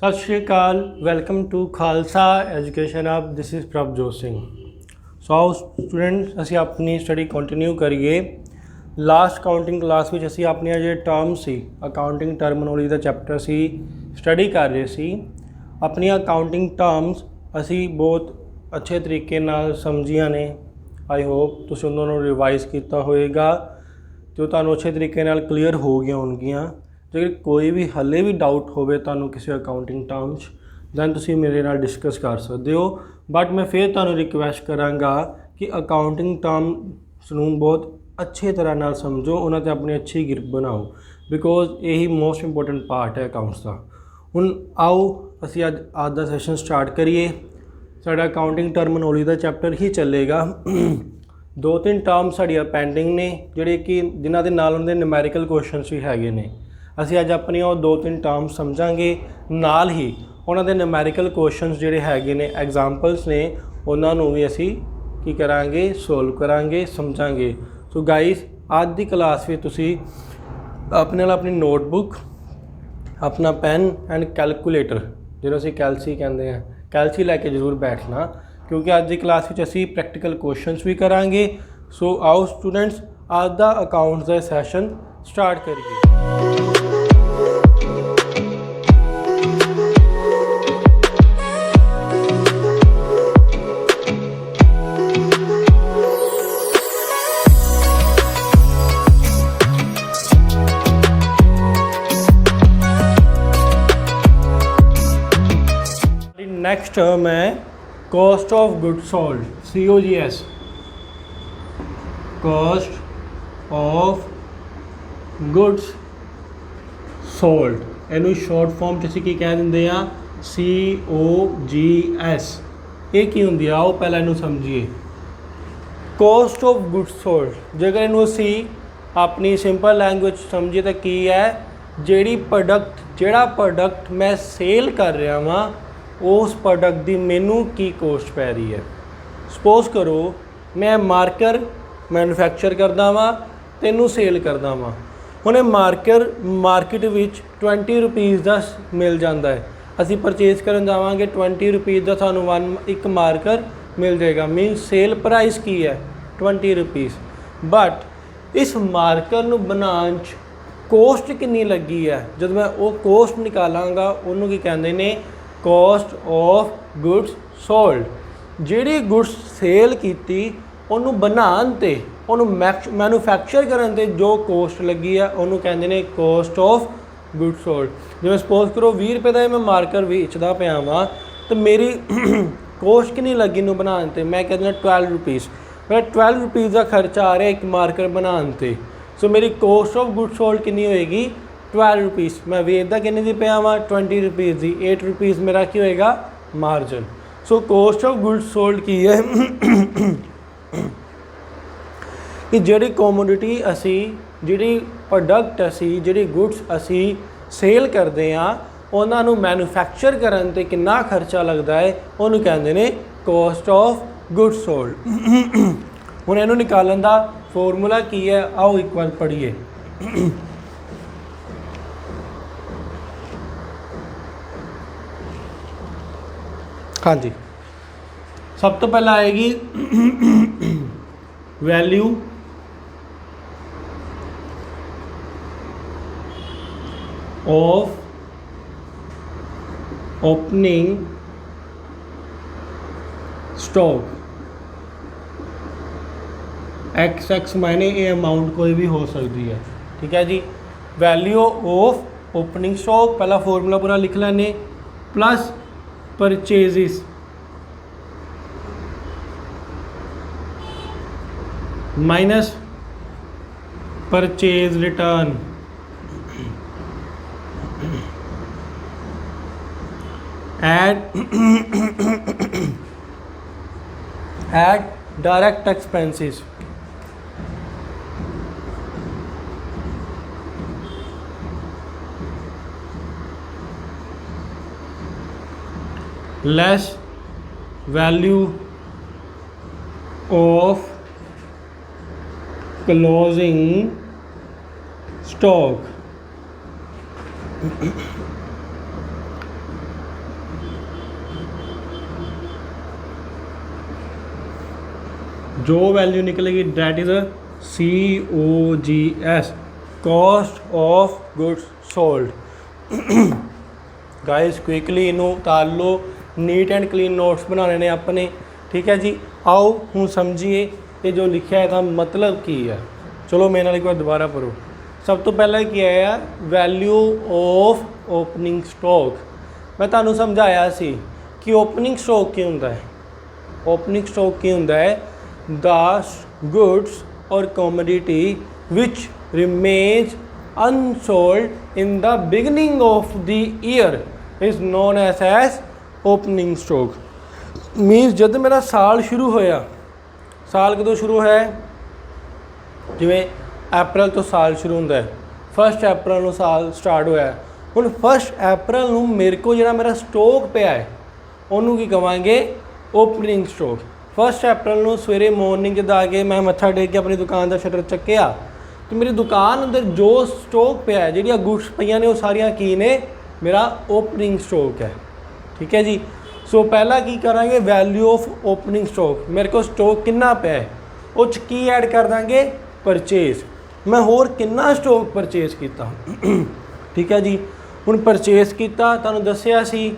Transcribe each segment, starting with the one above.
सत श्री अकाल। Welcome to Khalsa education hub. This is Prabhjot Singh. So आओ स्टूडेंट्स, असी अपनी स्टडी कंटिन्यू करिए। लास्ट काउंटिंग क्लास में असी अपनी जो टर्म सी अकाउंटिंग टर्मिनोलॉजी का चैप्टर सी स्टडी कर रहे सी। अपनी अकाउंटिंग टर्म्स असी बहुत अच्छे तरीके नाल समझिया ने। आई होप तुसीं उन्होंने रिवाइज़ किया होएगा तो तुहानूं अच्छे तरीके नाल क्लीयर हो गया होणगियां। जेकर कोई भी हले भी डाउट होवे तुहानूं किसी अकाउंटिंग टर्म्स दैन तुसीं मेरे नाल डिस्कस कर सकते हो। बट मैं फिर तुहानूं रिक्वेस्ट करांगा कि अकाउंटिंग टर्म्स नूं बहुत अच्छे तरह नाल समझो, उन्हां ते अपनी अच्छी ग्रिप बनाओ, बिकॉज यही मोस्ट इंपोर्टेंट पार्ट है अकाउंट्स का। हुण आओ असीं अज दा सैशन स्टार्ट करिए। साडा अकाउंटिंग टर्मिनोलॉजी का चैप्टर ही चलेगा। दो तीन टर्म साड़ियाँ पेंडिंग ने ਜਿਹੜੇ कि जिन्हां दे नाल उन्हां दे न्यूमैरिकल क्वेश्चनस भी हैगे ने। ਅਸੀਂ ਅੱਜ ਆਪਣੀ ਉਹ ਦੋ ਤਿੰਨ ਟਰਮ ਸਮਝਾਂਗੇ, ਨਾਲ ਹੀ ਉਹਨਾਂ ਦੇ ਨਿਊਮੈਰੀਕਲ ਕੁਐਸਚਨਸ ਜਿਹੜੇ ਹੈਗੇ ਨੇ, ਐਗਜ਼ਾਮਪਲਸ ਨੇ, ਉਹਨਾਂ ਨੂੰ ਵੀ ਅਸੀਂ ਕੀ ਕਰਾਂਗੇ, ਸੋਲਵ ਕਰਾਂਗੇ, ਸਮਝਾਂਗੇ। ਸੋ ਗਾਈਸ, ਅੱਜ ਦੀ ਕਲਾਸ ਵਿੱਚ ਤੁਸੀਂ ਆਪਣੇ ਨਾਲ ਆਪਣੀ ਨੋਟਬੁੱਕ, ਆਪਣਾ ਪੈਨ ਐਂਡ ਕੈਲਕੂਲੇਟਰ, ਜਿਹਨੂੰ ਅਸੀਂ ਕੈਲਸੀ ਕਹਿੰਦੇ ਹਾਂ, ਕੈਲਸੀ ਲੈ ਕੇ ਜ਼ਰੂਰ ਬੈਠਣਾ, ਕਿਉਂਕਿ ਅੱਜ ਦੀ ਕਲਾਸ ਵਿੱਚ ਅਸੀਂ ਪ੍ਰੈਕਟੀਕਲ ਕੁਐਸਚਨਸ ਵੀ ਕਰਾਂਗੇ। ਸੋ ਆਓ ਸਟੂਡੈਂਟਸ, ਅੱਜ ਦਾ ਅਕਾਊਂਟਸ ਦਾ ਸੈਸ਼ਨ ਸਟਾਰਟ ਕਰੀਏ। नेक्स्ट टर्म है cost of goods sold, COGS, cost of goods sold. इनू शॉर्ट फॉर्म च की कह देंगे हैं, COGS। ये की होंगी आ, आओ पहले इनू समझिए। कॉस्ट ऑफ गुड्स सोल्ड जेकर इनू असी अपनी सिंपल लैंग्वेज समझिए तो की है, ਜਿਹੜਾ प्रोडक्ट मैं सेल कर रहा वा उस प्रोडक्ट की मैनू की कॉस्ट पै रही है। सपोज करो मैं मार्कर मैन्युफैक्चर करदा वा, तेनू सेल करदा वा। हुण मार्कर मार्केट विच 20 रुपीज़ का मिल जाता है, असी परचेज करन जावांगे 20 रुपीज़ का सानू एक मार्कर मिल जाएगा। मीनस सेल प्राइस की है 20 रुपीज़। बट इस मार्कर नू बनाउण च कॉस्ट कितनी लगी है, जब मैं वो कॉस्ट निकालांगा उन्होंने की कहते हैं, कॉस्ट ऑफ गुड्स सोल्ड। जिहड़ी गुड्स सेल की उन्होंने बनाने ते उन्होंने मैन्युफैक्चर करने ते जो कॉस्ट लगी है उन्होंने कहते हैं कॉस्ट ऑफ गुड्स सोल्ड। जिवें सपोज करो 20 रुपये का मैं मार्कर बेचदा पिया वां तो मेरी कॉस्ट कितनी लगी इनू बनाने ते, मैं कहते हैं 12 रुपीज़। मेरा 12 रुपीज़ का खर्चा आ रहा है एक मार्कर बनाने ते। सो मेरी कॉस्ट ऑफ गुड्स सोल्ड कितनी होएगी, 12 रुपीज़। मैं वेचदा कितने दी पिया वा, 20 रुपीज़ दी। 8 रुपीज़ मेरा की होएगा margin. So cost of goods sold की है कि जिहड़ी कमोडिटी असी, जिहड़ी प्रोडक्ट असी, जिहड़ी गुड्स असी सेल करते हैं उन्हां नूं मैन्युफैक्चर करन ते कितना खर्चा लगता है, उन्होंने कहते हैं कॉस्ट ऑफ गुड्स सोल्ड। हुण इहनूं निकालण दा फॉर्मूला की है, आओ एक बार पढ़िए। हाँ जी, सब तो पहला आएगी value of opening stock. X मायने ये अमाउंट कोई भी हो सकती है, ठीक है जी। वैल्यू ऑफ ओपनिंग स्टॉक, पहला फॉर्मूला पूरा लिख लेने, plus purchases minus purchase return add direct expenses less value of closing stock जो वैल्यू निकलेगी that is COGS, cost of goods sold. Guys quickly इनू उतार लो, नीट एंड क्लीन नोट्स बनाने ने अपने, ठीक है जी। आओ हूँ समझिए ये जो लिखा है था मतलब की है। चलो मेरे नाल एक बार दोबारा पढ़ो। सब तो पहले क्या है, वैल्यू ऑफ ओपनिंग स्टॉक। मैं तुहानू समझाया सी कि ओपनिंग स्टॉक की हुंदा है। ओपनिंग स्टॉक की हुंदा है द गुड्स और commodity which remains unsold in the beginning of the year is known as opening stock. Means जब मेरा साल शुरू होया, साल कदों शुरू है, जिमें अप्रैल तो साल शुरू होंदा है, 1 अप्रैल नूं साल स्टार्ट होया। हुण 1 अप्रैल नूं मेरे को जिहड़ा मेरा स्टॉक पिया है उहनूं की कहांगे ओपनिंग स्टॉक। 1 अप्रैल नूं सवेरे मॉर्निंग जद आके मैं मत्था टेक के अपनी दुकान का शटर चक्किया तो मेरी दुकान अंदर जो स्टॉक पिया है, जिहड़ियां गुड्स पईयां ने वो सारियां की ने, मेरा ओपनिंग स्टॉक है, ठीक है जी। सो पहला की करांगे वैल्यू ऑफ ओपनिंग स्टॉक। मेरे को स्टॉक कितना पिया है उस की ऐड कर देंगे परचेज। मैं होर कितना स्टॉक परचेज किया, ठीक है जी। हुण परचेज किया, तुहानूं दस्सिया सी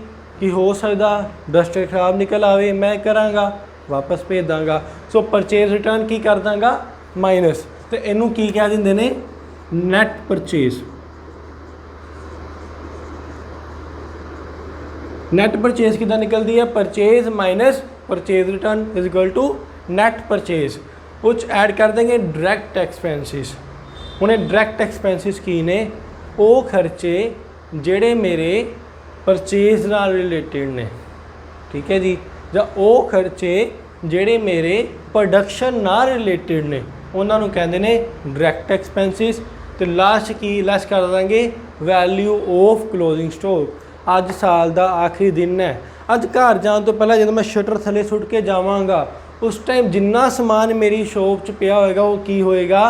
कि हो सकदा डस्टर खराब निकल आवे, मैं करांगा वापस भेज दांगा। सो परचेज रिटर्न की कर दांगा माइनस, तो इनू की कह दिंदे ने नैट परचेज। नैट परचेज कितना निकलती है, purchase minus purchase return is equal to net purchase. कुछ ऐड कर देंगे डायरैक्ट एक्सपेंसिस। उन्हें डायरैक्ट एक्सपेंसिस की ने वो खर्चे जेड़े मेरे परचेज नाल रिलेटिड ने, ठीक है जी, ਜਾਂ ਉਹ खर्चे ਜਿਹੜੇ मेरे प्रोडक्शन नाल रिलेटिड ने उन्होंने कहते हैं डायरैक्ट एक्सपेंसिस। तो लास्ट की लैस कर देंगे वैल्यू ऑफ क्लोजिंग स्टॉक। अज साल का आखिरी दिन है, अज घर जाने तो पहले जो मैं शटर थले सुट के जावांगा उस टाइम जिन्ना समान मेरी शॉप च पिया होएगा वो की होएगा,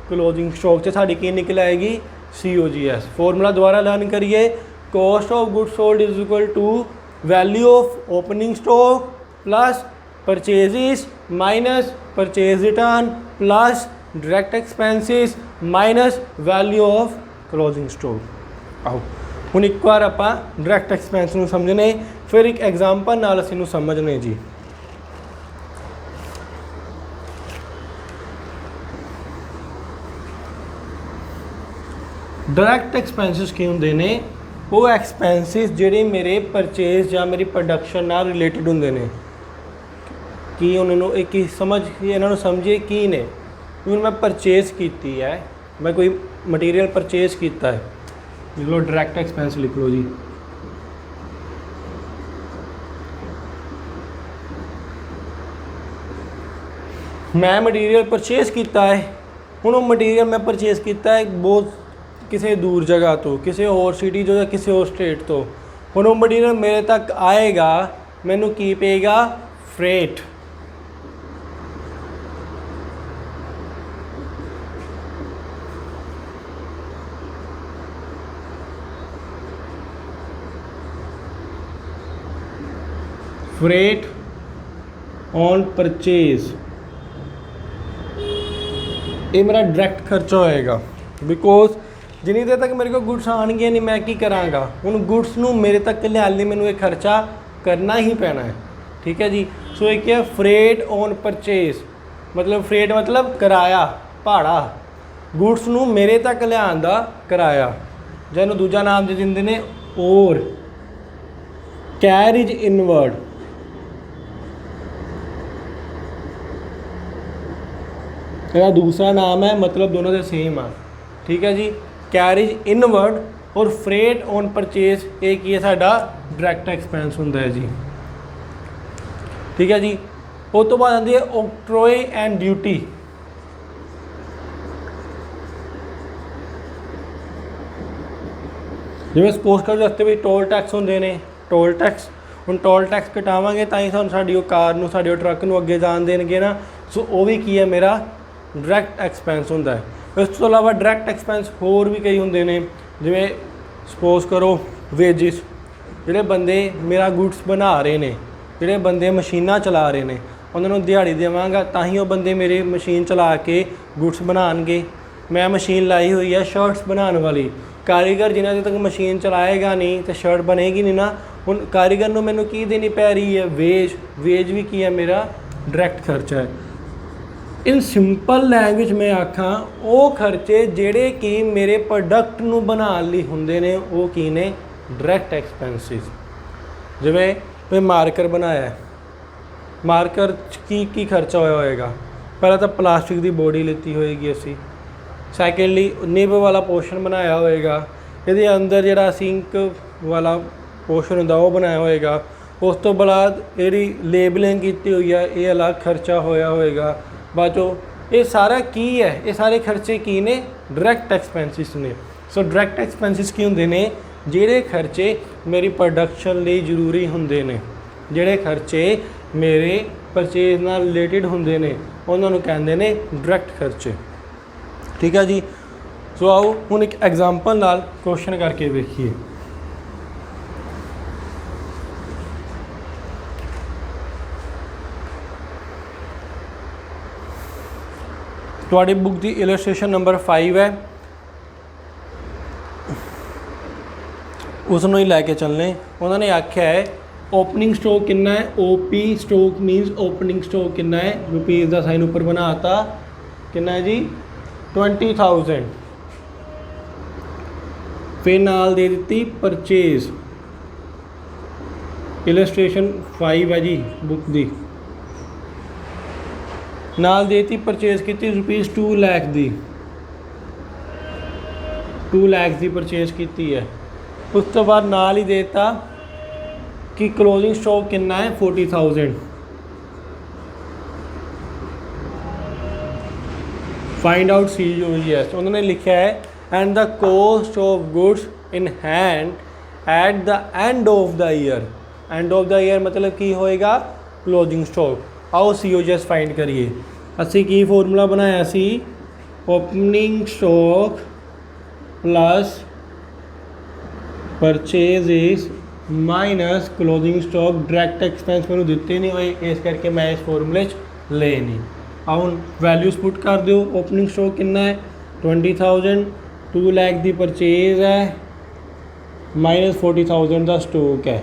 क्लोजिंग स्टॉक च साड़ी की निकल आएगी COGS। फॉर्मूला दोबारा लर्न करिए, cost of goods sold is equal to value of opening stock plus purchases minus purchase return plus direct expenses minus value of closing stock. आओ हुण एक बार आपां डायरैक्ट एक्सपेंस नूं समझने, फिर एक एग्जाम्पल नाल असीं नूं समझने जी। डायरैक्ट एक्सपेंसिस की हुंदे ने, वो एक्सपेंसिस जिहड़े मेरे परचेज या मेरी प्रोडक्शन नाल रिलेटिड हुंदे ने। कि उन्होंने एक ही समझ इन्होंने समझिए की ने, हुण मैं परचेज की है, मैं कोई मटीरियल परचेज किया है, लिख लो डायरैक्ट एक्सपेंस लिख लो जी। मैं मटीरियल परचेज किया है, हुण वो मटीरियल मैं परचेज किया है बहुत किसी दूर जगह तो, किसी होर सिटी तो या किसी होर स्टेट तो। हुण वो मटीरियल मेरे तक आएगा, मैनू की पेगा फ्रेट। फ्रेट ऑन परचेज, ये मेरा डायरैक्ट खर्चा होएगा, बिकॉज जिन्नी देर तक मेरे को गुड्स आएंगे नहीं मैं की करांगा, हुण गुड्स नूं मेरे तक लियाण लई मैनूं ये खर्चा करना ही पैना है, ठीक है जी। सो एक है फ्रेट ऑन परचेज, मतलब फ्रेट मतलब किराया भाड़ा, गुड्स नूं मेरे तक लियाण दा किराया, जिन्हों दूजा नाम दे दिंदे ने और कैरिज इनवर्ड। इसका दूसरा नाम है, मतलब दोनों से सेम है, ठीक है जी। कैरिज इनवर्ड और फ्रेट ऑन परचेज एक ही है साडा डायरैक्ट एक्सपेंस होंदा है जी, ठीक है जी। उस तो बाद आती है ऑक्ट्रोय एंड ड्यूटी। जिवें सपोज कर रस्ते में टोल टैक्स होंदे ने, टोल टैक्स, हुण टोल टैक्स कटावांगे तां ही सानूं साडी कार नूं साडी ट्रक नूं अगे जाण देणगे ना। सो वो भी की है मेरा डायरैक्ट एक्सपेंस होंदा है। इस तो अलावा डायरैक्ट एक्सपेंस होर भी कई होंदे ने, जिवें सपोज करो वेजिस, जिहड़े बंदे मेरा गुड्स बना रहे ने, जिहड़े बंदे मशीनां चला रहे ने, उन्होंने दिहाड़ी देवांगा तां बंदे मेरे मशीन चला के गुड्स बनाएंगे। मैं मशीन लाई हुई है शर्ट्स बनाने वाली, कारीगर जिन्हें तक मशीन चलाएगा नहीं तो शर्ट बनेगी नहीं ना। हुण कारीगर नूं मैनूं की देनी पै रही है वेज भी की है मेरा डायरैक्ट खर्चा है। इन सिंपल लैंग्वेज में आखां वो खर्चे जिहड़े कि मेरे प्रोडक्ट नूं बनाउण लई हुंदे ने वो की ने डायरैक्ट एक्सपेंसिस। जिवें कोई मार्कर बनाया है, मार्कर की खर्चा होया होएगा, पहले तो प्लास्टिक की बॉडी लीती होएगी असी, सैकेंडली निब वाला पोर्शन बनाया होएगा, ये अंदर जिहड़ा सिंक वाला पोर्शन हुंदा वो बनाया होएगा, उस तो बाद ये लेबलिंग की हुई है ये अलग खर्चा होया होएगा। बाचो ये सारा की है, ये सारे खर्चे की ने डायरैक्ट एक्सपेंसिस ने। सो डायरैक्ट एक्सपेंसिस की हुंदे ने जिहड़े खर्चे मेरी प्रोडक्शन लई जरूरी हुंदे ने, जिहड़े खर्चे मेरे परचेज नाल रिलेटिड हुंदे ने उन्हां नूं कहंदे ने डायरैक्ट खर्चे। ठीक है जी। सो आओ हुण एक एग्जांपल नाल क्वेश्चन करके वेखीए। तुहाडी बुक की इलस्ट्रेशन नंबर 5 है, उसनों ही लैके चलने। उन्होंने आख्या है ओपनिंग स्टॉक कितना है, ओपी स्टॉक मीनस ओपनिंग स्टॉक कितना है, रुपीज़ का साइन ऊपर बनाता कितना है जी 20,000। फिर नाल दे दी परचेज, इलस्ट्रेशन 5 है जी बुक की, नाल देती परचेज की रुपीज़ 2 लाख की, 2 लाख की परचेज की है। उस तो बाद नाल ही देता कि क्लोजिंग स्टॉक कितना है 40,000। Find out COGS। उन्होंने लिखा है and the cost of goods in hand at the end of the year. End of the year मतलब की होएगा क्लोजिंग स्टॉक। आओ COGS फाइंड करिए। असी की फॉर्मूला बनाया सी opening stock plus purchases minus closing stock. Direct expense मैंने दिते नहीं हुए इस करके मैं इस फॉर्मूले ले नहीं। अब वैल्यूज पुट कर दो। ओपनिंग स्टॉक कितना है 20,000, 2 लाख की परचेज है माइनस 40,000 का स्टॉक है,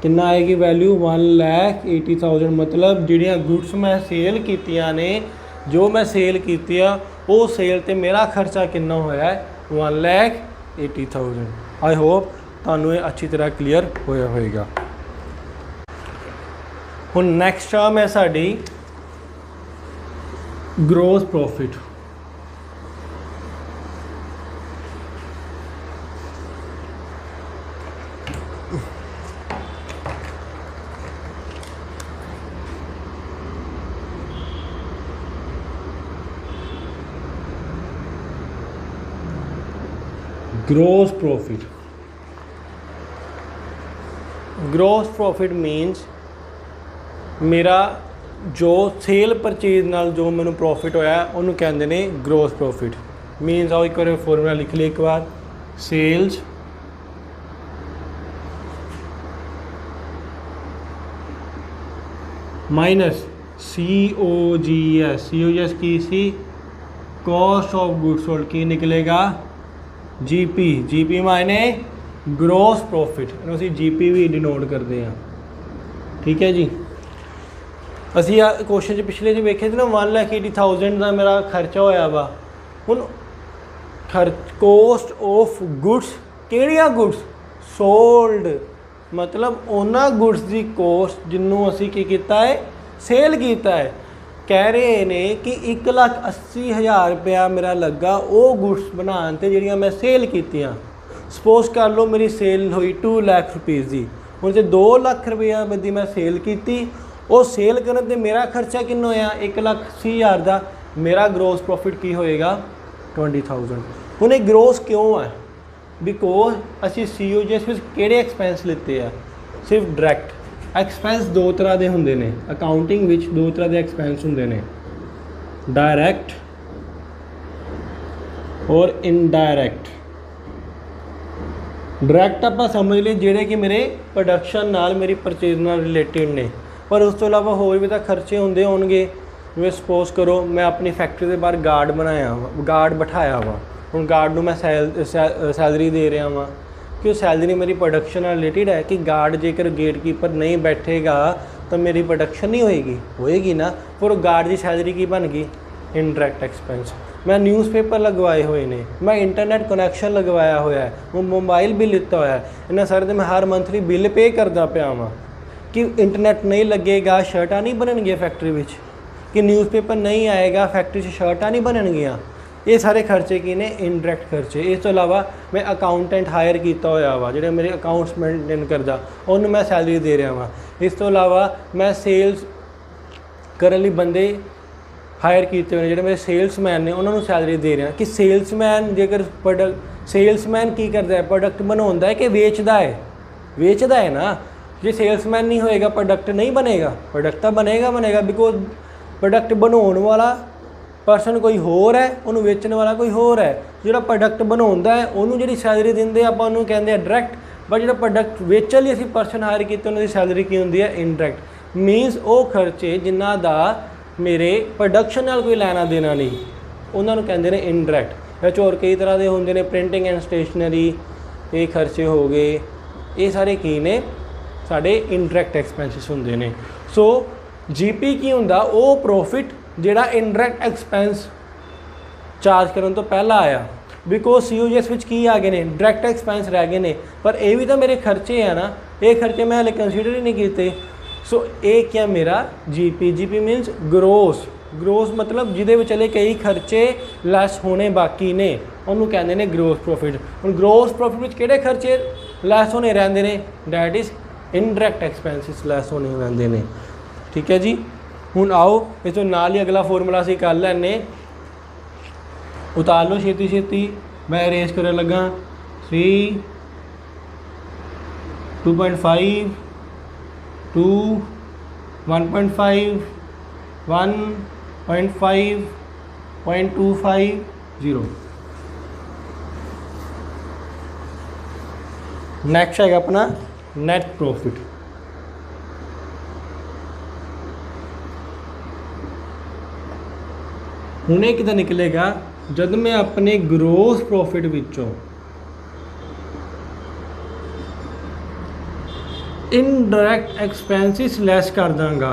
कितना आएगी वैल्यू 1,80,000। मतलब जिहड़ियां गुड्स मैं सेल कीतियां ने, जो मैं सेल की वो सेल ते मेरा खर्चा कितना होया है 1,80,000। आई होप तुहानूं अच्छी तरह क्लीयर होया होएगा। हुण नैक्सट टर्म है साडी gross profit. Gross profit, gross profit minus मेरा जो सेल परचेज नाल जो मैनू प्रॉफिट होया उन्होंने कहते हैं ग्रोस प्रॉफिट। मीनस आओ एक बार फॉर्मूला लिख लिया एक बार, सेल्स माइनस COGS। COGS की सी कॉस्ट ऑफ गुड्स सोल्ड की निकलेगा GP मायने ग्रोस प्रॉफिट, असी GP भी डिनोट करते हैं। ठीक है जी। असी क्वेश्चन पिछले जो वेखे थे ना 1,80,000 का मेरा खर्चा होया वा। हुण कॉस्ट ऑफ गुड्स किहड़ियां गुड्स सोल्ड, मतलब उन्हां गुड्स की कॉस्ट जिन्हों असी की कीता है सेल किया है। कह रहे ने कि 1,80,000 रुपया मेरा लगा वो गुड्स बनाने ते जिहड़ियां मैं सेल कीतियां। सपोज कर लो मेरी सेल हुई 2 लाख रुपीज़ की, हुण जे 2 लाख रुपया की मैं सेल की, वो सेल करने ते मेरा खर्चा कितना होया 1,80,000 का, मेरा ग्रोस प्रॉफिट की होएगा 20,000। हुण ये ग्रोस क्यों है? बिकॉज असी COGS में किहड़े एक्सपेंस लिते हैं, सिर्फ डायरैक्ट एक्सपेंस। दो तरह के होंदे ने अकाउंटिंग विच, दो तरह के एक्सपेंस होंदे ने, डायरैक्ट और इनडायरैक्ट। डायरैक्ट आप समझ लें जिहड़े कि मेरे प्रोडक्शन नाल मेरी परचेज नाल रिलेटेड ने, पर उस तो इलावा होर भी तो खर्चे होंदे होणगे। जिवें सपोज करो मैं अपनी फैक्ट्री के बाहर गार्ड बनाया वा, गार्ड बिठाया वा, हुण गार्ड नूं मैं सैलरी दे रहा वां कि वो सैलरी मेरी प्रोडक्शन नाल रिलेटिड है कि गार्ड जेकर गेट कीपर नहीं बैठेगा तो मेरी प्रोडक्शन नहीं होएगी ना। फिर गार्ड की सैलरी की बन गई? Indirect expense. मैं न्यूज़पेपर लगवाए हुए ने, मैं इंटरनेट कनैक्शन लगवाया होया है, मैं मोबाइल बिल लिता होया है, इन्हां सारे ते मैं हर मंथली बिल पे करदा पिया वां कि इंटरनेट नहीं लगेगा शर्टां नहीं बननगियां फैक्ट्री विच, कि न्यूज़पेपर नहीं आएगा फैक्ट्री 'च शर्टां नहीं बननगियां। ये सारे खर्चे की ने इनडायरैक्ट खर्चे। इस तो इलावा मैं अकाउंटेंट हायर किया होया वा जिहड़ा मेरे अकाउंट्स मेनटेन करदा, उन्होंने मैं सैलरी दे रहा वां। इस तो इलावा मैं सेल्स करने लई बंदे हायर किए हुए जिहड़े मेरे सेल्समैन ने उन्होंने सैलरी दे रहा कि सेल्समैन जेकर प्रोडक्ट सेल्समैन की करता है प्रोडक्ट बनाता है कि वेचता है ना। जे सेल्समैन नहीं होएगा प्रोडक्ट नहीं बनेगा, प्रोडक्ट तो बनेगा बिकॉज प्रोडक्ट बनाने वाला परसन कोई होर है, उन्होंने वेचने वाला कोई होर है। जो प्रोडक्ट बनाता है उन्होंने जी सैलरी देंगे आप उन्होंने कहते हैं डायरैक्ट, बट जो प्रोडक्ट वेचन लिए असीं परसन हायर किए उन्होंने सैलरी की होंगी है इनडायरैक्ट। मीनस वो खर्चे जिन्हों का मेरे प्रोडक्शन नाल कोई लैना देना नहीं, उन्होंने कहते हैं इनडायरैक्ट। या होर कई तरह के होंगे ने, प्रिंटिंग एंड स्टेशनरी, ये खर्चे हो गए, ये सारे की ने साढ़े इनडायरैक्ट एक्सपेंसिस होंगे ने। सो जीपी की होंदा वो प्रॉफिट जिहड़ा इनडायरैक्ट एक्सपेंस चार्ज करने तो पहला आया, बिकॉज COGS विच की आ गए ने डायरैक्ट एक्सपेंस रह गए ने, पर ये भी तो मेरे खर्चे है ना, ये खर्चे मैं हले कंसीडर ही नहीं किए। सो ये क्या मेरा जीपी मीनस ग्रोस मतलब जिहदे विच हले कई खर्चे लैस होने बाकी ने, उन्होंने कहते हैं ग्रोस प्रॉफिट। हुण ग्रोस प्रॉफिट विच किहड़े खर्चे लैस होने रहिंदे ने? That is indirect expenses lace होने रहिंदे ने। ठीक है जी। हुण आओ इस तो नाल ही अगला फॉर्मूला असीं कर लैने, उतार लो छेती मैं अरेंज करन लगा 3 2.5 2 1.5 1.5 0.25 0। नैक्सट है अपना नेट प्रॉफिट। हुणे कितना निकलेगा जब मैं अपने ग्रोस प्रॉफिट विचों इनडायरैक्ट एक्सपेंसिस लैस कर दांगा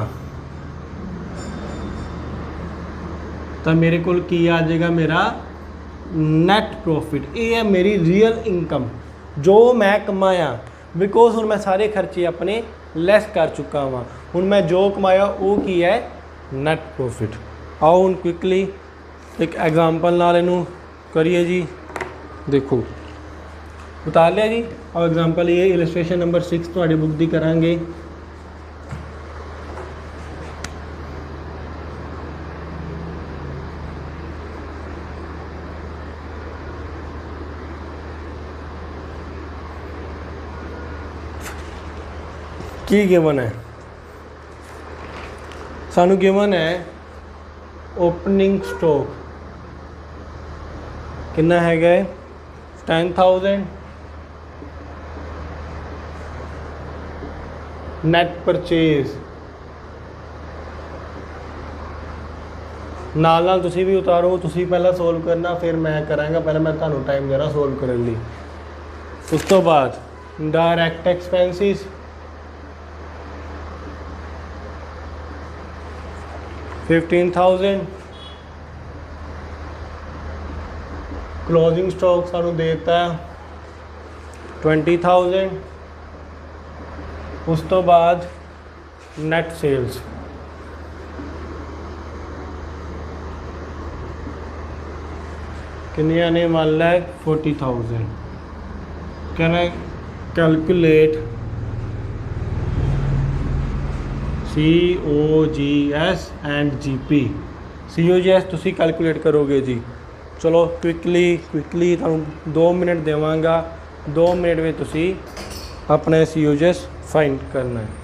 तो मेरे को की आ जाएगा मेरा नैट प्रॉफिट। ये है मेरी रियल इनकम जो मैं कमाया, बिकॉज हुण मैं सारे खर्चे अपने लैस कर चुका हाँ। हुण मैं जो कमाया वो की है नैट प्रॉफिट। आओ हुण क्विकली एक एग्जाम्पल नाल इनू करिए जी। देखो उतार लिया जी। और एग्जाम्पल ये इलस्ट्रेशन नंबर 6 तुहाडी बुक दी करांगे। की गिवन है सानू? गिवन है ओपनिंग स्टॉक कितना है 10,000, नेट परचेज नाल तुसी भी उतारो, तुसी पहला सोल्व करना फिर मैं करांगा, पहले मैं तुहानू टाइम देना सोल्व करने लई। उस तो बाद डायरैक्ट एक्सपेंसिस 15,000, क्लोजिंग स्टॉक सानू देता 20,000। उस तो बाद नेट सेल्स कितनियां ने 1,40,000। Can I calculate COGS and GP? COGS तुसी कैलकुलेट करोगे जी। चलो क्विकली तुहानू 2 मिनट देवांगा, 2 मिनट में तुसी अपने COGS फाइंड करना है।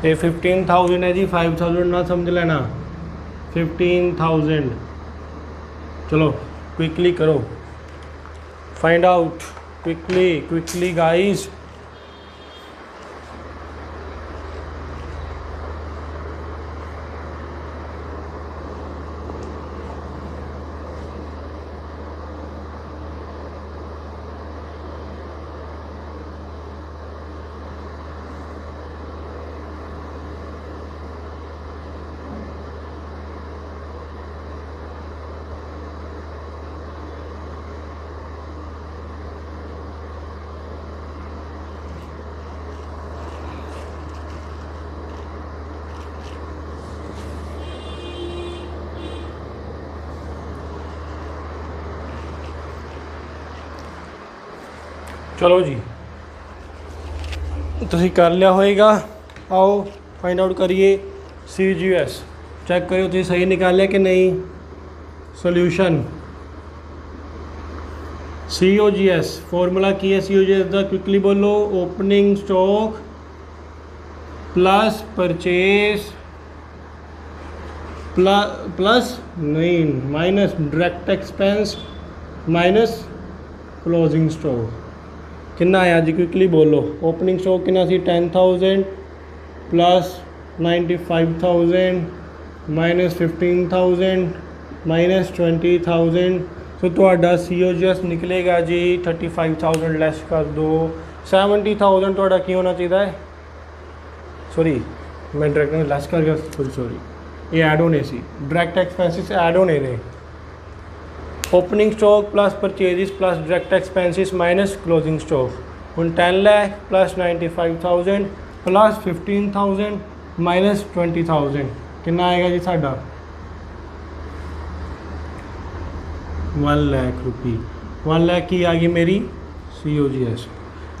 ये 15,000 है जी, 5,000 ना समझ लेना, 15,000। चलो क्विकली करो, फाइंड आउट क्विकली गाइस। चलो जी, तुसी कर लिया होएगा। आओ फाइंड आउट करिए COGS, चेक करियो तुसी सही निकालिया कि नहीं। सॉल्यूशन COGS फॉर्मूला की है COGS का, क्विकली बोलो। Opening stock plus purchase plus नहीं minus direct expense minus closing stock. कितना आया जी, क्विकली बोलो। ओपनिंग स्टॉक कितना सी 10,000 प्लस 95,000 माइनस 15,000 माइनस 20,000। तो ਤੁਹਾਡਾ COGS निकलेगा जी 35,000 ਲੈਸ कर दो 70,000 ਤੁਹਾਡਾ ਕੀ ਹੋਣਾ ਚਾਹੀਦਾ ਹੈ। सॉरी मैं डायरेक्ट ਲੈਸ कर गया, सॉरी ये ऐड होने सी, डायरेक्ट एक्सपेंसिस ऐड होने ने। Opening stock plus purchases plus direct expenses minus closing stock. ਹੁਣ 10 लाख प्लस 95,000 प्लस 15,000 माइनस 20,000 कितना आएगा जी साडा 1 लाख रुपये। 1 लाख की आ गई मेरी COGS।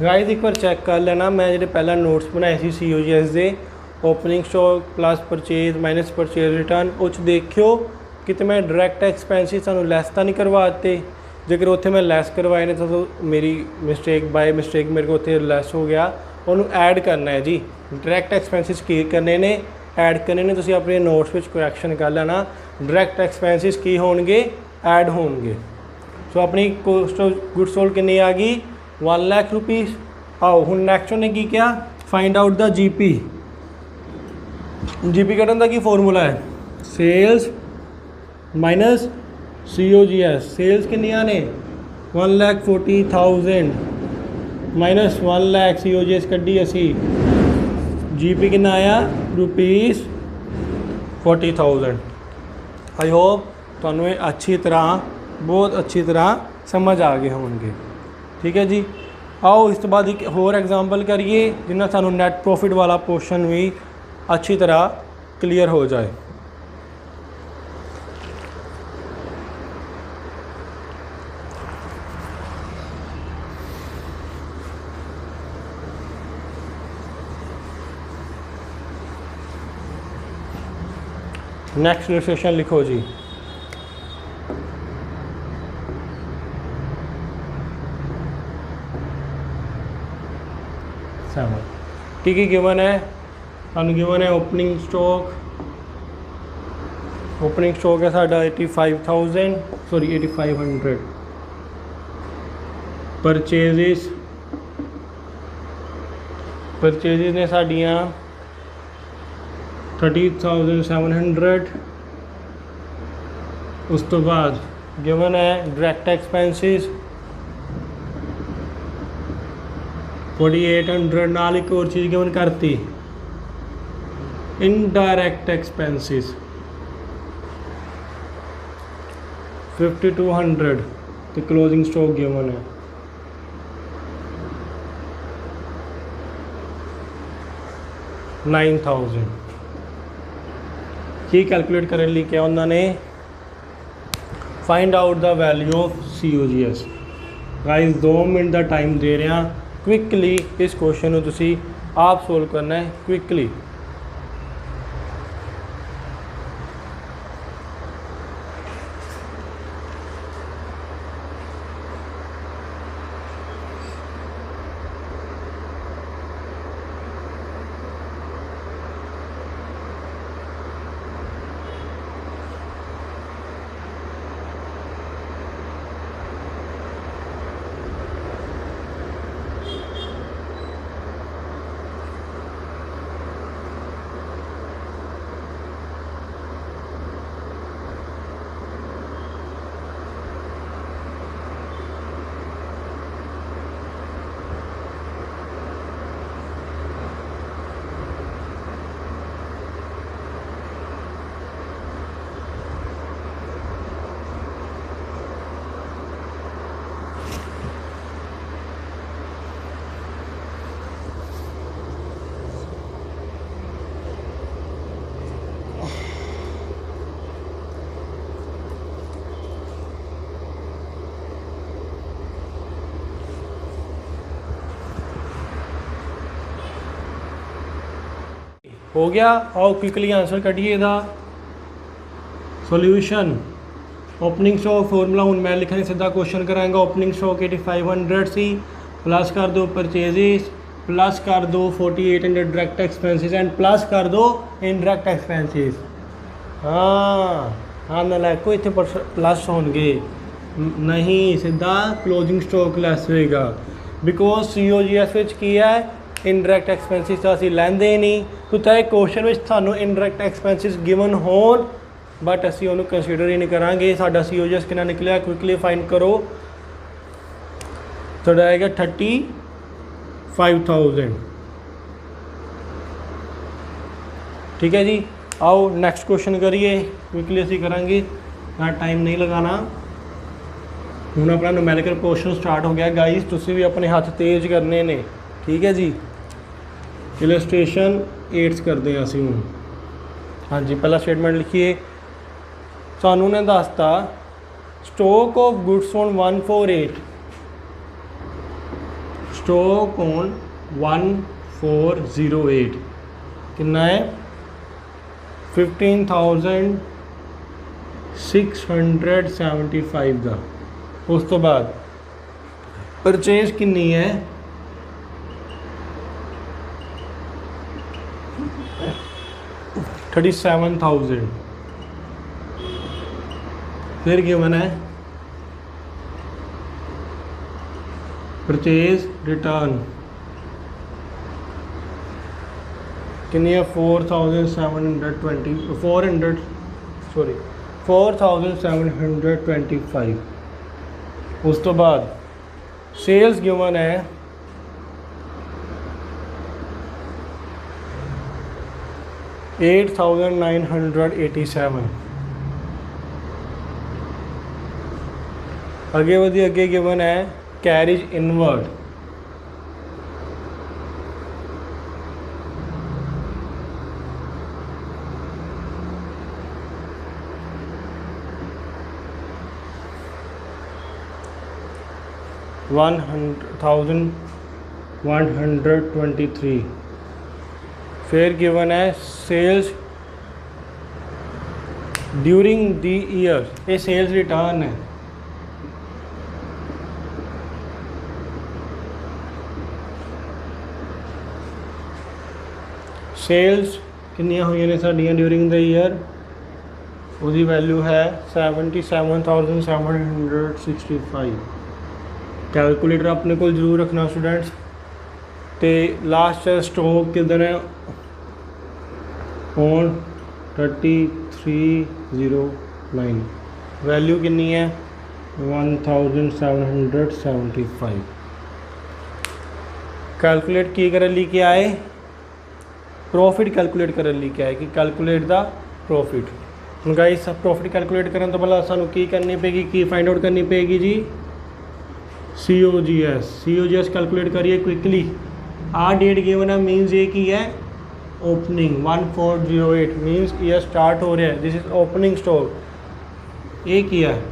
गाइस एक बार चेक कर लेना, मैं जो पहला नोट्स बनाए सी COGS के, opening stock plus purchase minus purchase return, उस देखियो कि मैं डायरैक्ट एक्सपेंसिस सानू लैस तो नहीं करवाते। जेकर उत्थे मैं लैस करवाए ने तो मेरी मिसटेक बाय मिसटेक मेरे को उत्थे लैस हो गया, उन्होंने ऐड करना है जी। डायरैक्ट एक्सपेंसिस की करने ने, ऐड करने ने। तुसीं अपने नोट्स में करैक्शन कर लेना, डायरैक्ट एक्सपेंसिस की होणगे, ऐड होणगे। सो अपनी कॉस्ट ऑफ गुड्स सोल्ड कितनी आ गई 1 लाख रुपीज़। आओ हुण नैक्सट उन्हें की क्या, find out the GP। GP कढ़न का की फॉर्मूला है, सेल्स माइनस COGS। सेल्स कितनियाँ ने 1,40,000 माइनस 1 लाख COGS कड्डी असी। GP कितना आया ₹40,000। आई होप तुहानू अच्छी तरह, बहुत अच्छी तरह समझ आ गए होंगे। ठीक है जी। आओ इस तो बाद एक होर एग्जाम्पल करिए जिन्ना सानू नैट प्रॉफिट वाला पोर्शन भी अच्छी तरह क्लियर हो जाए। नेक्स्ट इलस्ट्रेशन लिखो जी। की गिवन है, सानू गिवन है ओपनिंग स्टॉक है साडा 85,000 सॉरी 8,500। परचेजिस ने साडियाँ 30,700। उस तो बाद गिवन है डायरैक्ट एक्सपेंसिस 4,800। नाल एक और चीज़ गिवन करती, इनडायरैक्ट एक्सपेंसिस 5,200। तो क्लोजिंग स्टॉक गिवन है 9,000। की कैलकुलेट करने लिए क्या उन्होंने, find out the value of COGS। Guys 2 minute का टाइम दे रहे हैं, क्विकली इस क्वेश्चन को तुसी आप सोल्व करना है क्विकली। हो गया। आओ क्विकली आंसर कटिए दा सॉल्यूशन। ओपनिंग स्टॉक फॉर्मूला हूँ मैं लिखने सीधा क्वेश्चन करांगा। ओपनिंग स्टॉक 8500 सी, प्लस कर दो परचेजेस, प्लस कर दो 4800 डायरेक्ट एक्सपेंसिस एंड प्लस कर दो इनडायरेक्ट एक्सपेंसिस। हाँ नलैको इतने प्लस होंगे नहीं, सीधा क्लोजिंग स्टॉक लैस होएगा बिकॉज COGS किया है इनडायरेक्ट एक्सपेंसिस तो असी लैंदे नहीं। तो चाहे क्वेश्चन में सानू इनडायरेक्ट एक्सपेंसिस गिवन होन बट असी उन्होंने कंसीडर ही नहीं करांगे। साडा COGS कितना निकलिया क्विकली फाइंड करो, तो आएगा 35,000। ठीक है जी। आओ नेक्स्ट क्वेश्चन करिए क्विकली असी करांगे, ना टाइम नहीं लगाना। हूँ अपना न्यूमेरिकल पोर्शन स्टार्ट हो गया गाइस, तुसी भी अपने हाथ तेज करने ने। ठीक है जी। इलस्ट्रेशन 8 करते हैं असी हूँ। हाँ जी, पहला स्टेटमेंट लिखिए। सानू ने दसता stock of goods on 148, stock on 1408 कितना है 15,675 का। उस तो बाद परचेज कितनी है 37,000। फिर गिवन है परचेज रिटर्न कितनी है 4,725। उस तो बाद सेल्स गिवन है 8,987। आगे बढ़िए, आगे गिवन है कैरिज इनवर्ड $1,123। फिर गिवन है सेल्स ड्यूरिंग द ईयर, ये सेल्स रिटर्न है। सेल्स कितनियाँ हुई ने साड़ियाँ ड्यूरिंग द ईयर, उसकी वैल्यू है 77,765। कैलकुलेटर अपने को जरूर रखना स्टूडेंट्स। तो लास्ट स्टॉक किधर है ऑन 3309, वैल्यू कितनी है 1775। कैलकुलेट की कर लिखे आए प्रॉफिट कैलकुलेट कर लिखे आए कि कैलकुलेट द प्रॉफिट। हम गाइस प्रॉफिट कैलकुलेट करें तो भला सानू की करनी पेगी, की फाइंड आउट करनी पेगी जी COGS कैलकुलेट करिए क्विकली। आ डेट गिवन है मीन्स ये की है ओपनिंग 1408 मीन्स ईयर स्टार्ट हो रहा है, दिस इज ओपनिंग स्टॉक। एक ईयर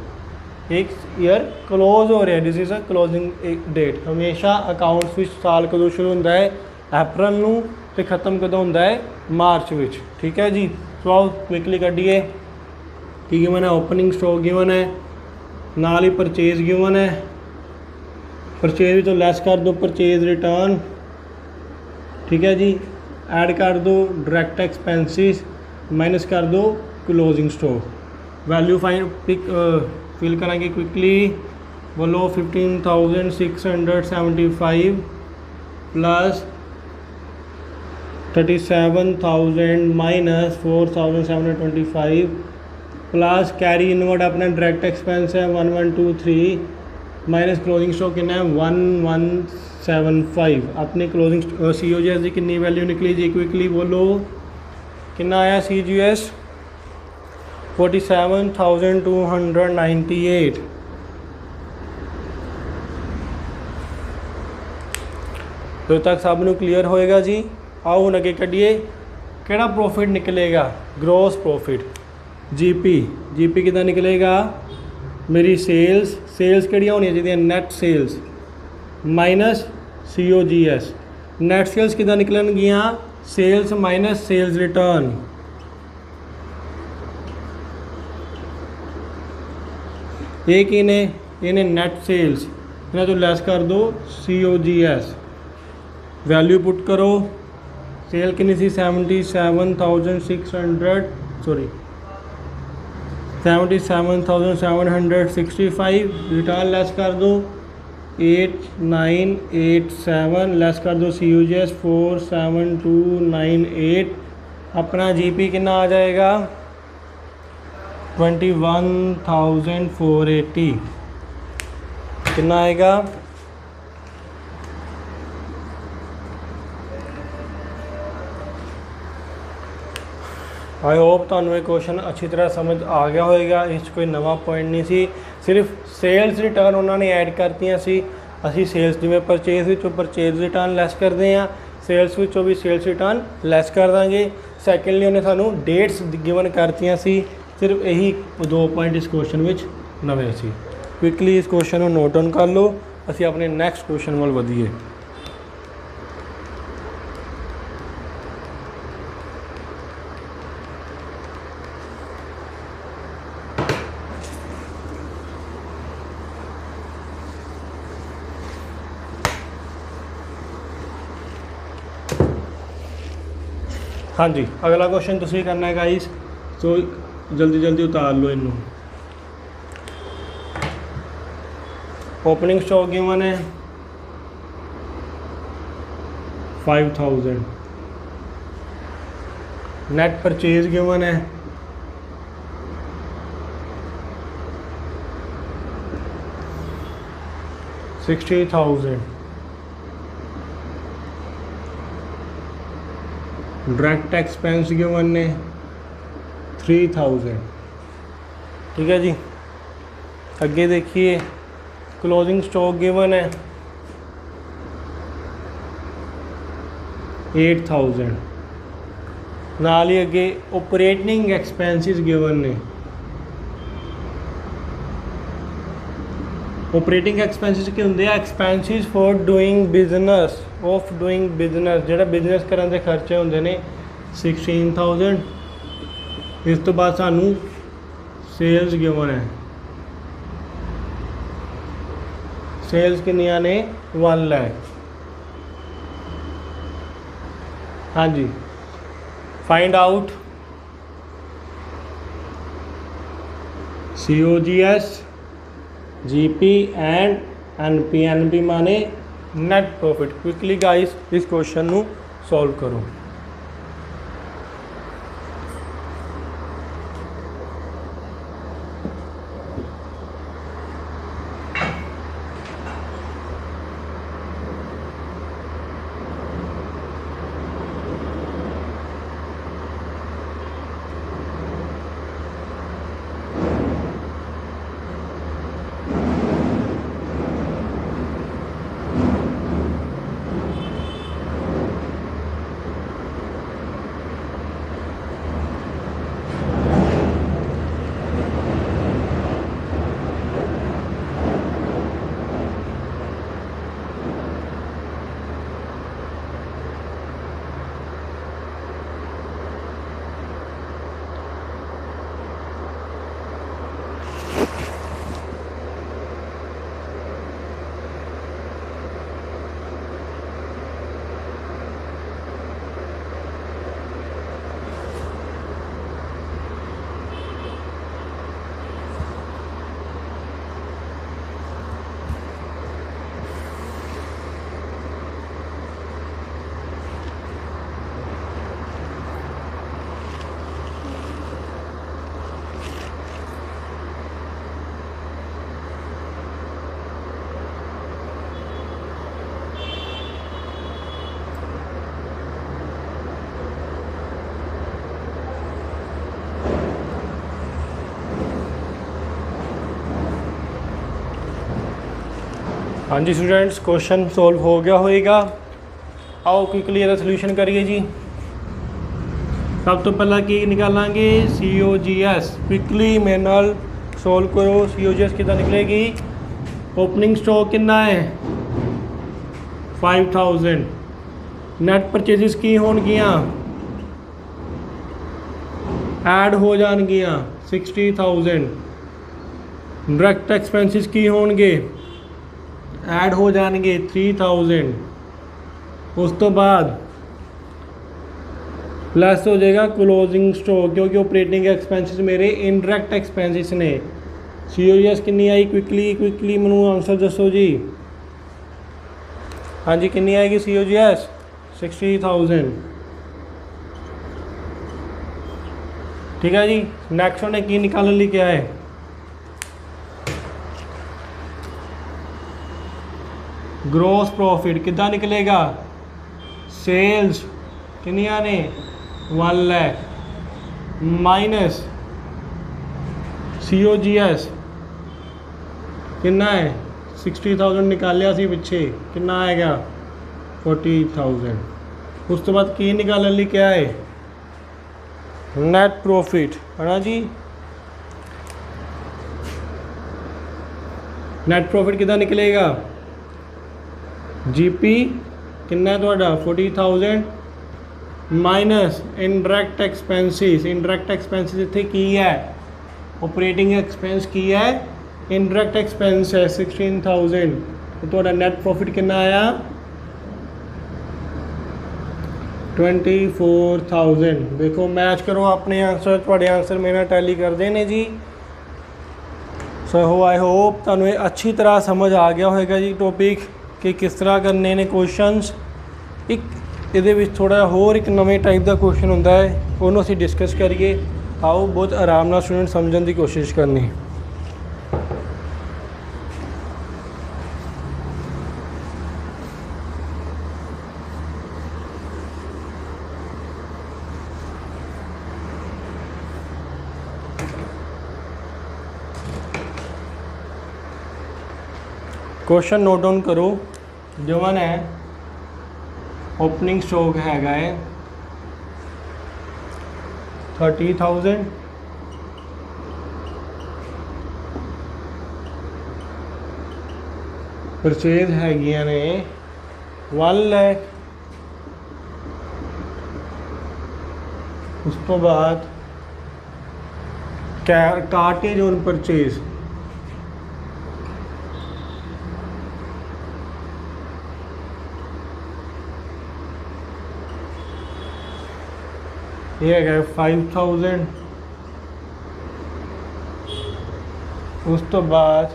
एक ईयर क्लोज हो रहा है, this is a closing date. हमेशा अकाउंट्स विच साल कदों शुरू होता है अप्रैल नूं ते खत्म कदों होता है मार्च विच। ठीक है जी। सो आओ क्विकली कढ़िए की गिवन है ओपनिंग स्टॉक गिवन है, नाल ही परचेज गिवन है। परचेज तो लैस कर दो परचेज रिटर्न। ठीक है जी। ऐड कर दो डायरेक्ट एक्सपेंसिस माइनस कर दो closing stock. Value fine fill करेंगे क्विकली, बोलो 15,675 plus 37,000 minus 4,725 plus carry inward अपना डायरेक्ट एक्सपेंस है 1123 माइनस क्लोजिंग स्टॉक कितना है 1175। अपनी क्लोजिंग COGS की कितनी वैल्यू निकली जी क्विकली बोलो कितना आया COGS 47,298। तो तक सब नू क्लीयर होएगा जी। आओ हुण अगे कढ़िए केड़ा प्रॉफिट निकलेगा ग्रॉस प्रॉफिट GP कितना निकलेगा मेरी सेल्स केड़ियां होनी चाहिए net sales minus COGS। Net sales कितना निकलनगियां सेल्स माइनस सेल्स रिटर्न, एक इन्हें नेट सेल्स, इन्हें तो लेस कर दो COGS, वैल्यू पुट करो। सेल कितनी सी 77,765, रिटर्न लेस कर दो 8987, लेस कर दो COGS 47298, अपना GP कितना आ जाएगा 21,480, कितना आएगा। आई होप ਤੁਹਾਨੂੰ ਇਹ क्वेश्चन अच्छी तरह समझ आ गया होएगा। इस कोई नवा पॉइंट नहीं सी, सिर्फ सेल्स रिटर्न उन्होंने ऐड करतियाँ सी। ਅਸੀਂ ਸੇਲਸ ਜਿਵੇਂ ਪਰਚੇਜ਼ ਵਿੱਚੋਂ ਪਰਚੇਜ਼ ਰਿਟਰਨ ਲੈਸ ਕਰਦੇ ਹਾਂ, ਸੇਲਸ ਵਿੱਚੋਂ ਵੀ ਸੇਲਸ ਰਿਟਰਨ ਲੈਸ ਕਰ ਦਾਂਗੇ। ਸੈਕੰਡਲੀ ਉਹਨੇ ਸਾਨੂੰ ਡੇਟਸ ਗਿਵਨ ਕਰਤੀਆਂ ਸੀ, ਸਿਰਫ ਇਹੀ 2 ਪੁਆਇੰਟ ਇਸ ਕੁਐਸਚਨ ਵਿੱਚ ਨਵੇਂ ਸੀ। ਕੁਇਕਲੀ ਇਸ ਕੁਐਸਚਨ ਨੂੰ ਨੋਟ ਡਾਊਨ ਕਰ ਲਓ, ਅਸੀਂ ਆਪਣੇ ਨੈਕਸਟ ਕੁਐਸਚਨ ਵੱਲ ਵਧੀਏ। हाँ जी, अगला क्वेश्चन तुसीं करना है गाइस, तो जल्दी जल्दी उतार लो इनू। ओपनिंग स्टॉक गिवन है 5000, नेट परचेज गिवन है 60,000, डायरेक्ट एक्सपेंस गिवन ने 3000। ठीक है जी, आगे देखिए क्लोजिंग स्टॉक गिवन है 8000, नाल ही अगे ऑपरेटिंग एक्सपेंसिस गिवन ने। ऑपरेटिंग एक्सपेंसिस के होंगे expenses for doing business, of doing business, जो बिजनेस करने के खर्चे होंगे ने 16,000। इस तो बाद सानू सेल्स गिवन है, सेल्स कितनियां ने 1 लाख। हाँ जी, find out COGS, GP and NP। NP माने नेट प्रॉफिट। क्विकली गाइस इस क्वेश्चन नू सॉल्व करो। हाँ जी स्टूडेंट्स, क्वेश्चन सॉल्व हो गया होएगा। आओ क्विकली ਇਹਦਾ सोल्यूशन करिए जी। सब तो पहला की निकालेंगे COGS। क्विकली मेरे नाल सॉल्व करो। COGS कितना निकलेगी? ओपनिंग स्टॉक कितना है 5000, ਨੈਟ ਪਰਚੇਸਿਸ ਕੀ ਹੋਣਗੀਆਂ, ਐਡ ਹੋ ਜਾਣਗੀਆਂ 60,000। ਡਾਇਰੈਕਟ ਐਕਸਪੈਂਸਿਸ ਕੀ ਹੋਣਗੇ, ਐਡ ਹੋ ਜਾਣਗੇ 3000। ਉਸ ਤੋਂ ਬਾਅਦ प्लस हो जाएगा क्लोजिंग स्टॉक, क्योंकि ऑपरेटिंग एक्सपेंसिस मेरे इनडायरेक्ट एक्सपेंसिस ने। COGS कितनी आई, क्विकली मैनू आंसर दसो जी। हाँ जी, कितनी आएगी COGS, 60,000। ठीक है जी। नैक्सट उन्हें की निकालने लिए क्या है, ग्रॉस प्रॉफिट कितना निकलेगा, सेल्स कितनियाँ ने 1 लाख माइनस COGS कितना है 60,000 निकालिया सी पिछे, कितना आएगा 40,000। उस तो बाद की निकालने लिए क्या है, नेट प्रॉफिट है ना जी। नेट प्रॉफिट कितना निकलेगा, GP कितना है थोड़ा 40,000 minus indirect expenses. Indirect expenses इत्थे की है, ऑपरेटिंग एक्सपेंस की है, इनडायरेक्ट एक्सपेंस है 16,000। तो थोड़ा नेट प्रॉफिट कितना आया 24,000। देखो मैच करो अपने आंसर, थोड़े आंसर मेरे टैली करते हैं जी। सो आई होप तुहानू अच्छी तरह समझ आ गया होगा जी टॉपिक कि किस तरह करने ने क्वेश्चनस। एक ਇਹਦੇ ਵਿੱਚ ਥੋੜਾ ਹੋਰ ਇੱਕ ਨਵੇਂ ਟਾਈਪ ਦਾ ਕੁਐਸਚਨ ਹੁੰਦਾ ਹੈ, ਉਹਨੂੰ ਅਸੀਂ ਡਿਸਕਸ ਕਰੀਏ। ਆਓ ਬਹੁਤ ਆਰਾਮ ਨਾਲ ਸਟੂਡੈਂਟ ਸਮਝਣ ਦੀ ਕੋਸ਼ਿਸ਼ ਕਰਨੀ। क्वेश्चन नोट डाउन करो। जो वन है ओपनिंग स्टॉक हैगा है 30,000, परचेज हैगियां ने 1 लाख। उस तो बाद कार्टेज ऑन परचेज ये है 5,000। उस तो बाद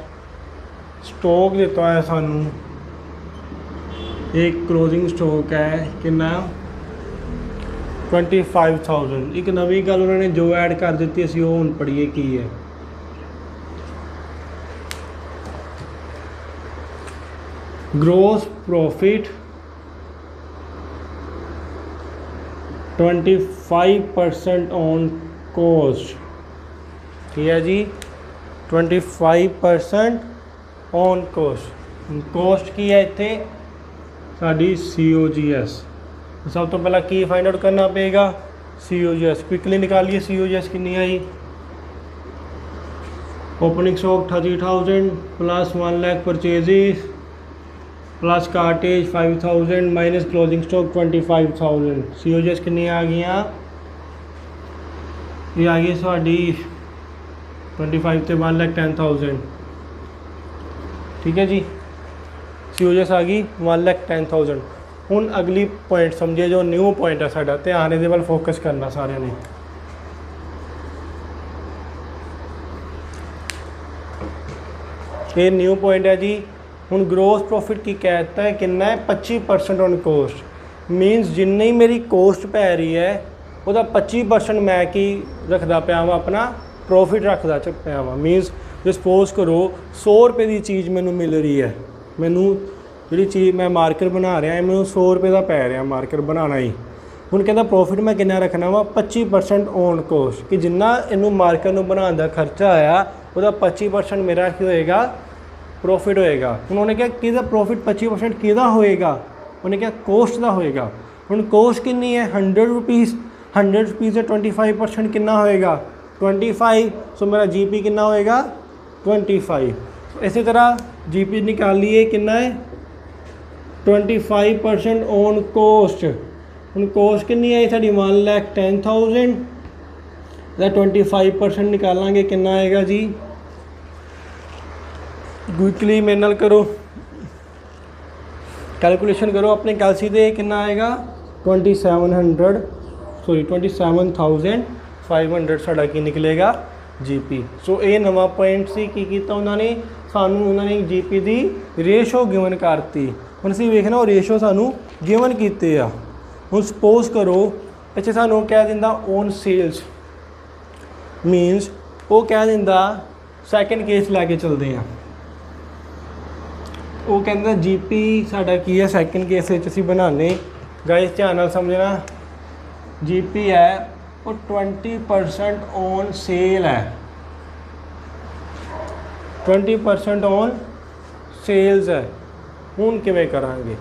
स्टॉक देता है सानू, एक क्लोजिंग स्टॉक है कितना 25,000। एक नवी गल उन्होंने जो ऐड कर दी असी वो हुण पढ़िए की है। ग्रोस प्रॉफिट 25% ऑन कॉस्ट, ठीक है जी। 25% ऑन कॉस्ट। कॉस्ट की है इत्थे साडी COGS। सब तो पहला की फाइंड आउट करना पेगा COGS। क्विकली निकालिए COGS कितनी आई, opening stock 30,000 plus 1 lakh purchases plus cartage 5,000 minus closing stock 25,000। COGS कितनी आ गई, ये आ गई साड़ी 25 से 1,10,000, ठीक है जी। COGS आ गई 1,10,000। हुण अगली पॉइंट समझिए जो न्यू पॉइंट है साडा, ध्यान इहदे वल फोकस करना सारे ने। ये न्यू पॉइंट है जी। हुण ग्रोस प्रॉफिट की कहता है कितना है 25% ऑन कॉस्ट। मीनस जिन्नी मेरी कॉस्ट पै रही है वह 25% मैं की रखता पाया वा, अपना प्रॉफिट रखता पाया वा। मीनस जो सपोज करो 100 रुपये की चीज़ मैनू मिल रही है, मैनू जी चीज़ मैं मार्कर बना रहा है मैनू 100 रुपये का पै रहा मार्कर बनाना ही। हुण कहता प्रॉफिट मैं कितना रखना वा 25% ऑन कॉस्ट, कि जिन्ना इनू मार्कर बनाने का खर्चा आया वह 25% मेरा की होएगा प्रॉफिट होएगा। उन्होंने क्या कि प्रॉफिट 25% किदा होएगा, उन्हें क्या कॉस्ट का होएगा। हुण कॉस्ट कितनी है 100 रुपीज़, 100 रुपीज़ से 25% कितना होएगा 25। सो मेरा GP कितना होएगा 25। इसी तरह GP निकाल लिए कितना है 25% ऑन कोस्ट। ਹੁਣ ਕੋਸਟ ਕਿੰਨੀ ਆਈ ਸਾਡੀ 1,10,000 ਦਾ 25% ਨਿਕਾਲਾਂਗੇ ਕਿੰਨਾ ਆਏਗਾ ਜੀ। ਕੁਇਕਲੀ ਮੇਰੇ ਨਾਲ ਕਰੋ, कैलकुलेशन करो अपने कैलसी दे कितना आएगा 27,500 साढ़ा की निकलेगा जीपी। सो ये नवा पॉइंट सी की कीता उन्होंने सानू उन्होंने जीपी दी रेशो गिवन करती। हुण असीं वेखना वो रेशो सानू गिवन कीते आ। हुण सपोज करो इत्थे सानू कह दिंदा ऑन सेल्स मीनस वो कह दिंदा सैकेंड केस लैके चलते हैं। वो कहता जी पी साडा की है सैकेंड केस असी बनाने गाइस ध्यान नाल समझना जी पी है वो 20% ऑन सेल है 20% ऑन सेल्स है। हुण किवें करांगे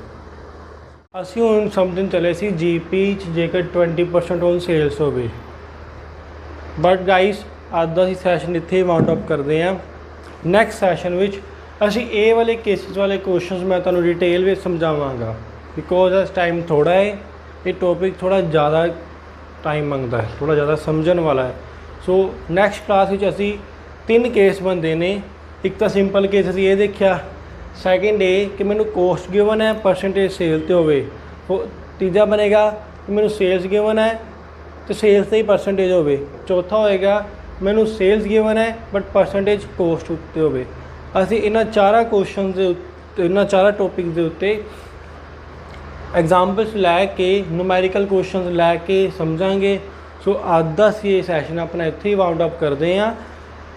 असी हुण समझन चले सी जी पी जेकर 20% ऑन सेल्स होवे। बट गाइस अज दा असीं सैशन इत्थे वाउंड अप करते हैं। नैक्सट सैशन विच असी ए वाले केसिस वाले क्वेश्चन मैं तुहानूं डिटेल में समझावांगा बिकॉज अस टाइम थोड़ा है, ये टॉपिक थोड़ा ज़्यादा टाइम मंगता है, थोड़ा ज़्यादा समझन वाला है। सो नैक्सट क्लास विच असी 3 केस बनते हैं। एक तो सिंपल केस असी ये देखा, सैकेंड ए कि मैनू कोस्ट गिवन है परसेंटेज सेल ते होवे। तीजा बनेगा कि मैनू सेल्स गिवन है तो सेल्स ते ही परसेंटेज होवे। चौथा होएगा मैनू सेल्स गिवन है बट परसेंटेज कोस्ट उत्ते होवे। असी इन्हां चारा क्वेश्चन के इन्हां चारा टॉपिक के उत्ते एग्जाम्पल्स लैके न्यूमैरिकल क्वेश्चन लैके समझांगे। सो अज दा असीं ये सैशन अपना इत्थे ही वाउंड अप करते हैं।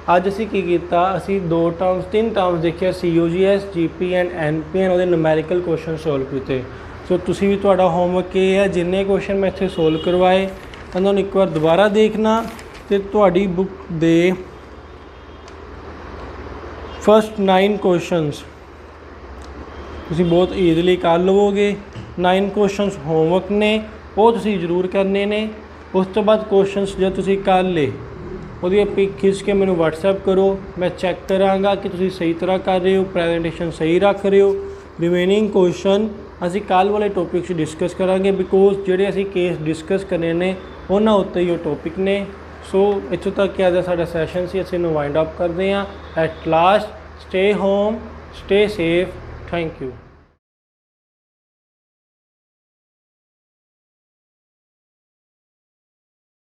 अज असीं की कीता, असीं 3 टर्म्स देखिया COGS GP एंड NP उहदे न्यूमैरिकल क्वेश्चन सोल्व कीते। सो तुसीं भी तुहाडा होमवर्क ये है जिन्ने क्वेश्चन मैं इत्थे सोल्व करवाए उन्होंने एक बार दोबारा देखना ते तुहाडी बुक दे फस्ट 9 क्वेश्चंस तुसी बहुत ईजली कर लवोगे। 9 क्वेश्चंस होमवर्क ने वो तुसी जरूर करने ने। उस तो बाद क्वेश्चंस जो तुसी कर ले वो पिक खिंच के मैनू WhatsApp करो, मैं चैक कराँगा कि तुसी सही तरह कर रहे हो, प्रेजेंटेशन सही रख रहे हो। रिमेनिंग क्वेश्चन असी कल वाले टॉपिक डिस्कस करांगे बिकॉज जोड़े असी केस डिस्कस करने ने उन्होंने उत्ते ही टॉपिक ने। सो इत्थों तक क्या साडा सैशन से असीं वाइंड अप करते हैं। At last stay home, stay safe, thank you.